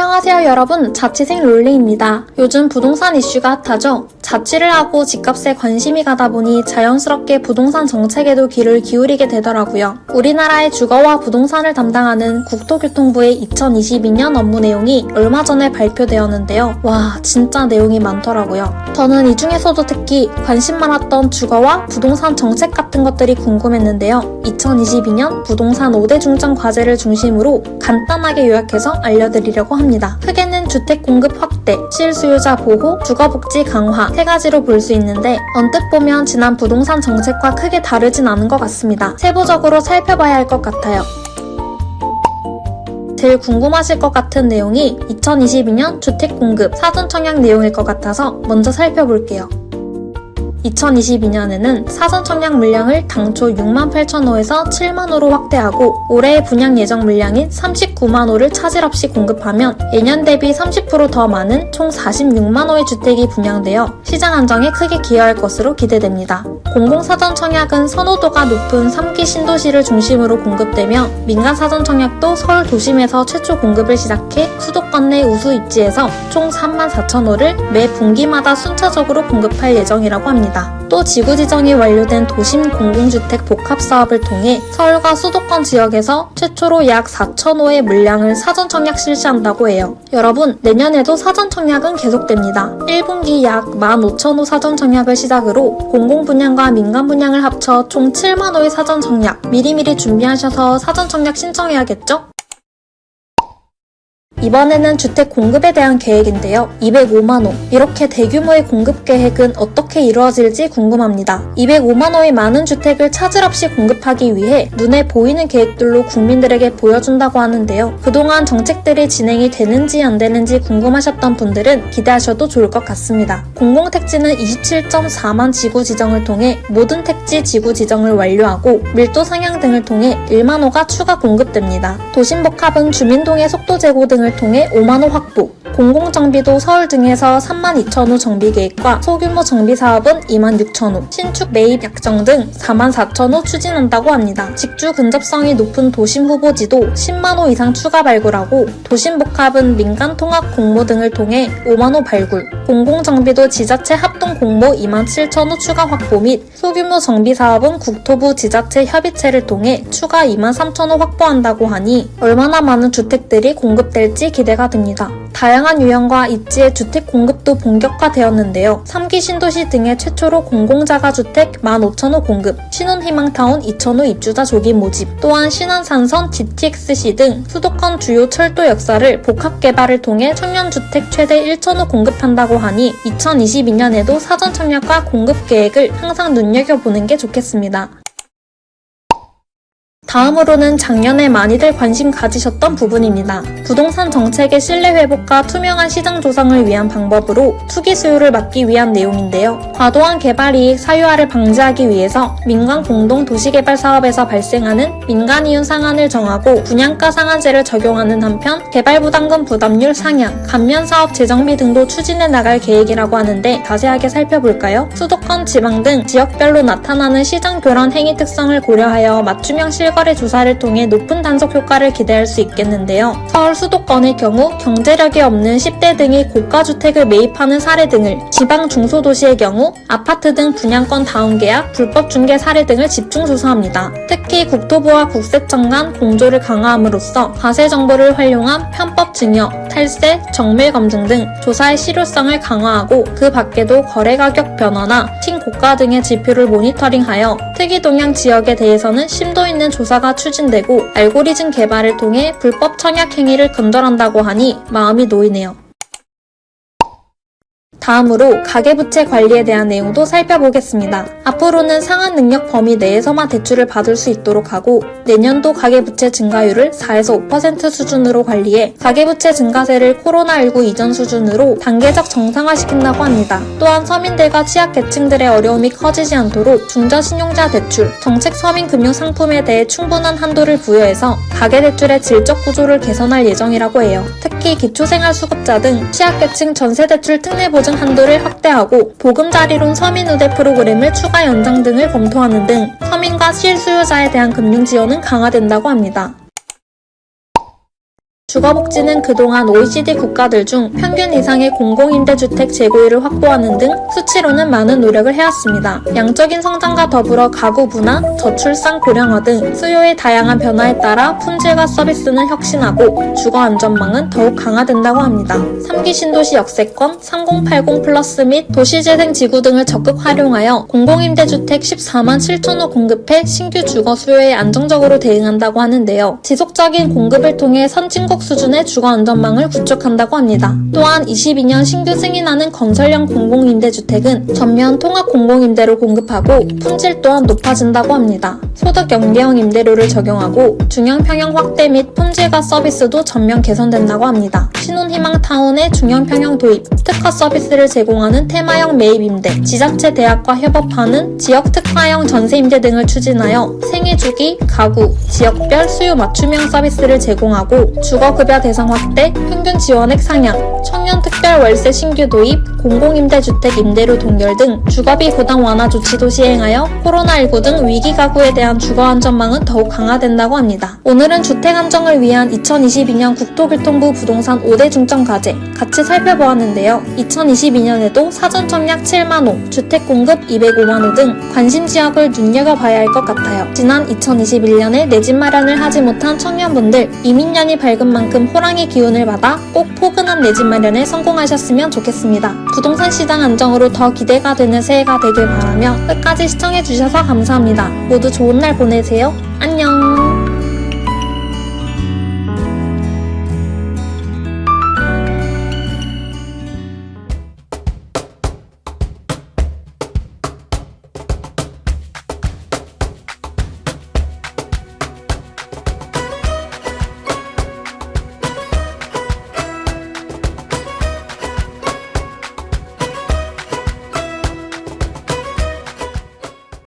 안녕하세요 여러분, 자취생 롤리입니다. 요즘 부동산 이슈가 핫하죠? 자취를 하고 집값에 관심이 가다 보니 자연스럽게 부동산 정책에도 귀를 기울이게 되더라고요. 우리나라의 주거와 부동산을 담당하는 국토교통부의 2022년 업무 내용이 얼마 전에 발표되었는데요. 와, 진짜 내용이 많더라고요. 저는 이 중에서도 특히 관심 많았던 주거와 부동산 정책 같은 것들이 궁금했는데요. 2022년 부동산 5대 중점 과제를 중심으로 간단하게 요약해서 알려드리려고 합니다. 크게는 주택 공급 확대, 실수요자 보호, 주거복지 강화 세 가지로 볼 수 있는데 언뜻 보면 지난 부동산 정책과 크게 다르진 않은 것 같습니다. 세부적으로 살펴봐야 할 것 같아요. 제일 궁금하실 것 같은 내용이 2022년 주택 공급 사전 청약 내용일 것 같아서 먼저 살펴볼게요. 2022년에는 사전 청약 물량을 당초 6만 8천 호에서 7만 호로 확대하고 올해의 분양 예정 물량인 39만 호를 차질 없이 공급하면 예년 대비 30% 더 많은 총 46만 호의 주택이 분양되어 시장 안정에 크게 기여할 것으로 기대됩니다. 공공사전 청약은 선호도가 높은 3기 신도시를 중심으로 공급되며 민간 사전 청약도 서울 도심에서 최초 공급을 시작해 수도권 내 우수 입지에서 총 3만 4천 호를 매 분기마다 순차적으로 공급할 예정이라고 합니다. 또 지구 지정이 완료된 도심 공공주택 복합 사업을 통해 서울과 수도권 지역에서 최초로 약 4,000호의 물량을 사전 청약 실시한다고 해요. 여러분, 내년에도 사전 청약은 계속됩니다. 1분기 약 15,000호 사전 청약을 시작으로 공공 분양과 민간 분양을 합쳐 총 7만 호의 사전 청약, 미리미리 준비하셔서 사전 청약 신청해야겠죠? 이번에는 주택 공급에 대한 계획인데요. 205만 호. 이렇게 대규모의 공급 계획은 어떻게 이루어질지 궁금합니다. 205만 호의 많은 주택을 차질 없이 공급하기 위해 눈에 보이는 계획들로 국민들에게 보여준다고 하는데요. 그동안 정책들이 진행이 되는지 안 되는지 궁금하셨던 분들은 기대하셔도 좋을 것 같습니다. 공공택지는 27.4만 지구 지정을 통해 모든 택지 지구 지정을 완료하고 밀도 상향 등을 통해 1만 호가 추가 공급됩니다. 도심복합은 주민동의 속도 제고 등을 통해 5만호 확보, 공공정비도 서울 등에서 32,000호 정비계획과 소규모 정비사업은 26,000호, 신축 매입 약정 등 44,000호 추진한다고 합니다. 직주 근접성이 높은 도심 후보지도 10만호 이상 추가 발굴하고 도심복합은 민간 통합 공모 등을 통해 5만호 발굴, 공공정비도 지자체 합동 공모 27,000호 추가 확보 및 소규모 정비사업은 국토부 지자체 협의체를 통해 추가 23,000호 확보한다고 하니 얼마나 많은 주택들이 공급될지 기대가 됩니다. 다양한 유형과 입지의 주택 공급도 본격화되었는데요. 3기 신도시 등의 최초로 공공자가주택 15,000호 공급, 신혼희망타운 2,000호 입주자 조기 모집, 또한 신안산선 GTX-C 등 수도권 주요 철도 역사를 복합개발을 통해 청년주택 최대 1,000호 공급한다고 하니 2022년에도 사전 청약과 공급 계획을 항상 눈여겨보는 게 좋겠습니다. 다음으로는 작년에 많이들 관심 가지셨던 부분입니다. 부동산 정책의 신뢰 회복과 투명한 시장 조성을 위한 방법으로 투기 수요를 막기 위한 내용인데요. 과도한 개발 이익 사유화를 방지하기 위해서 민간 공동 도시개발 사업에서 발생하는 민간 이윤 상한을 정하고 분양가 상한제를 적용하는 한편 개발부담금 부담률 상향, 감면사업 재정비 등도 추진해 나갈 계획이라고 하는데 자세하게 살펴볼까요? 수도권, 지방 등 지역별로 나타나는 시장 교란 행위 특성을 고려하여 맞춤형 실거래 조사를 통해 높은 단속 효과를 기대할 수 있겠는데요. 서울 수도권의 경우 경제력이 없는 10대 등이 고가주택을 매입하는 사례 등을, 지방 중소도시의 경우 아파트 등 분양권 다운계약, 불법 중개 사례 등을 집중 조사합니다. 특히 국토부와 국세청 간 공조를 강화함으로써 과세 정보를 활용한 편법 증여, 탈세, 정밀 검증 등 조사의 실효성을 강화하고 그 밖에도 거래 가격 변화나 신고가 등의 지표를 모니터링하여 특이 동향 지역에 대해서는 심도 있는 조사가 추진되고 알고리즘 개발을 통해 불법 청약 행위를 근절한다고 하니 마음이 놓이네요. 다음으로 가계부채 관리에 대한 내용도 살펴보겠습니다. 앞으로는 상한 능력 범위 내에서만 대출을 받을 수 있도록 하고 내년도 가계부채 증가율을 4에서 5% 수준으로 관리해 가계부채 증가세를 코로나19 이전 수준으로 단계적 정상화시킨다고 합니다. 또한 서민들과 취약계층들의 어려움이 커지지 않도록 중저신용자 대출, 정책 서민금융상품에 대해 충분한 한도를 부여해서 가계대출의 질적 구조를 개선할 예정이라고 해요. 특히 기초생활수급자 등 취약계층 전세대출 특례보증 한도를 확대하고 보금자리론 서민우대 프로그램을 추가 연장 등을 검토하는 등 서민과 실수요자에 대한 금융 지원은 강화된다고 합니다. 주거복지는 그동안 OECD 국가들 중 평균 이상의 공공임대주택 재고율을 확보하는 등 수치로는 많은 노력을 해왔습니다. 양적인 성장과 더불어 가구 분화, 저출산 고령화 등 수요의 다양한 변화에 따라 품질과 서비스는 혁신하고 주거 안전망은 더욱 강화된다고 합니다. 3기 신도시 역세권, 3080 플러스 및 도시재생지구 등을 적극 활용하여 공공임대주택 14만 7천 호 공급해 신규 주거 수요에 안정적으로 대응한다고 하는데요. 지속적인 공급을 통해 선진국 수준의 주거 안전망을 구축한다고 합니다. 또한 22년 신규 승인하는 건설형 공공임대주택은 전면 통합 공공임대로 공급하고 품질 또한 높아진다고 합니다. 소득 연계형 임대료를 적용하고 중형 평형 확대 및 품질과 서비스도 전면 개선된다고 합니다. 신혼희망타운의 중형 평형 도입, 특화 서비스를 제공하는 테마형 매입임대, 지자체 대학과 협업하는 지역 특화형 전세임대 등을 추진하여 생애주기, 가구, 지역별 수요 맞춤형 서비스를 제공하고 주거급여 대상 확대, 평균 지원액 상향, 청년 특별 월세 신규 도입, 공공임대주택 임대료 동결 등 주거비 부담 완화 조치도 시행하여 코로나19 등 위기 가구에 대한 주거 안전망은 더욱 강화된다고 합니다. 오늘은 주택 안정을 위한 2022년 국토교통부 부동산 5대 중점 과제 같이 살펴보았는데요. 2022년에도 사전 청약 7만 호, 주택 공급 205만 호 등 관심 지역을 눈여겨봐야 할 것 같아요. 지난 2021년에 내 집 마련을 하지 못한 청년분들, 이민년이 밝은 만큼 호랑이 기운을 받아 꼭 포근한 내 집 마련에 성공하셨으면 좋겠습니다. 부동산 시장 안정으로 더 기대가 되는 새해가 되길 바라며 끝까지 시청해주셔서 감사합니다. 모두 좋은 날 보내세요. 안녕.